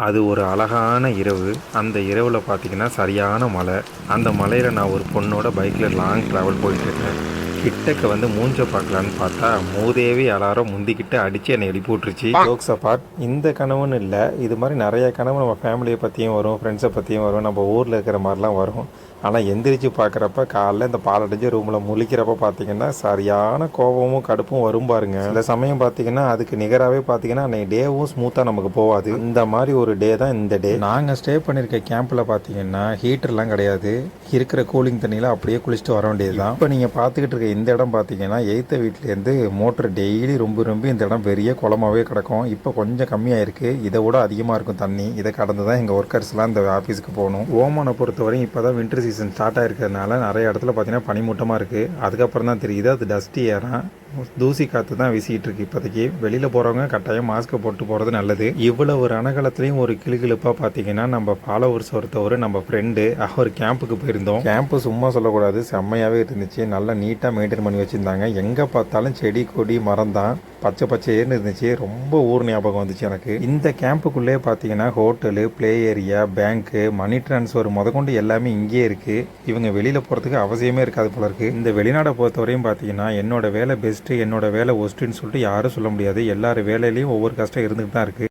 அது ஒரு அழகான இரவு. அந்த இரவில் பார்த்தீங்கன்னா சரியான மழை. அந்த மலையில் நான் ஒரு பொண்ணோட பைக்கில் லாங் ட்ராவல் போயிட்டுருக்கேன். கிட்டக்க வந்து மூஞ்ச பார்க்கலான்னு பார்த்தா மூதேவி அலாரம் முந்திக்கிட்டு அடித்து என்னை எழுப்பி விட்டுருச்சு. ஜோக்ஸ் அப்பார்ட், இந்த கனவுன்னு இல்லை, இது மாதிரி நிறைய கனவு நம்ம ஃபேமிலியை பற்றியும் வரும், ஃப்ரெண்ட்ஸை பற்றியும் வரும், நம்ம ஊரில் இருக்கிற மாதிரிலாம் வரும். ஆனால் எந்திரிச்சு பார்க்குறப்ப காலைல இந்த பாலடைஞ்ச ரூமில் முழிக்கிறப்ப பார்த்தீங்கன்னா சரியான கோபமும் கடுப்பும் வரும் பாருங்க. சில சமயம் பார்த்தீங்கன்னா அதுக்கு நிகராகவே பார்த்தீங்கன்னா அன்றைக்கி டேவும் ஸ்மூத்தாக நமக்கு போகாது. இந்த மாதிரி ஒரு டே தான் இந்த டே. நாங்கள் ஸ்டே பண்ணியிருக்க கேம்பில் பார்த்தீங்கன்னா ஹீட்டர்லாம் கிடையாது. இருக்கிற கூலிங் தண்ணியில் அப்படியே குளிச்சுட்டு வர வேண்டியது தான். இப்போ நீங்கள் பார்த்துக்கிட்டு இருக்க இந்த இடம் பார்த்தீங்கன்னா எய்த்த வீட்டிலேருந்து மோட்டர் டெய்லி ரொம்ப இந்த இடம் பெரிய குளமாகவே கிடக்கும். இப்போ கொஞ்சம் கம்மியாக இருக்குது. இதை விட அதிகமாக இருக்கும் தண்ணி. இதை கடந்து தான் எங்கள் ஒர்க்கர்ஸ்லாம் இந்த ஆஃபீஸுக்கு போகணும். ஓமனை பொறுத்தவரையும் இப்போ தான் வின்டர் சீசன் ஸ்டார்ட் ஆகிருக்கிறதுனால நிறைய இடத்துல பார்த்தீங்கன்னா பனிமூட்டமாக இருக்குது. அதுக்கப்புறம் தான் தெரியுது அது டஸ்டி ஏறான், தூசி காற்று தான் வீசிக்கிட்டு இருக்கு. இப்போதைக்கு வெளியில் போகிறவங்க கட்டாயம் மாஸ்க்கை போட்டு போகிறது நல்லது. இவ்வளவு ரணகலத்துலேயும் ஒரு கிளுகிழுப்பாக பார்த்தீங்கன்னா நம்ம ஃபாலோவர்ஸ் ஒருத்தவர் நம்ம ஃப்ரெண்டு அவர் கேம்புக்கு போயிருந்தோம். கேம்ப்பு சும்மா சொல்லக்கூடாது, செம்மையாகவே இருந்துச்சு. நல்லா நீட்டாக மெயின்டைன் பண்ணி வச்சுருந்தாங்க. எங்கே பார்த்தாலும் செடி கொடி மரம் தான், பச்சை பச்சைன்னு இருந்துச்சு. ரொம்ப ஊர் ஞாபகம் வந்துச்சு எனக்கு. இந்த கேம்புக்குள்ளே பார்த்தீங்கன்னா ஹோட்டலு, ப்ளே ஏரியா, பேங்க்கு, மணி டிரான்ஸ்ஃபர் முதற்கொண்டு எல்லாமே இங்கேயே இருக்குது. இவங்க வெளியில் போகிறதுக்கு அவசியமே இருக்காது போல இருக்குது. இந்த வெளிநாடை பொறுத்தவரையும் பார்த்தீங்கன்னா என்னோட வேலை பெஸ்ட்டு, என்னோட வேலை ஒஸ்ட்டுன்னு சொல்லிட்டு யாரும் சொல்ல முடியாது. எல்லார் வேலையிலையும் ஒவ்வொரு கஷ்டம் இருந்துகிட்டு தான் இருக்குது.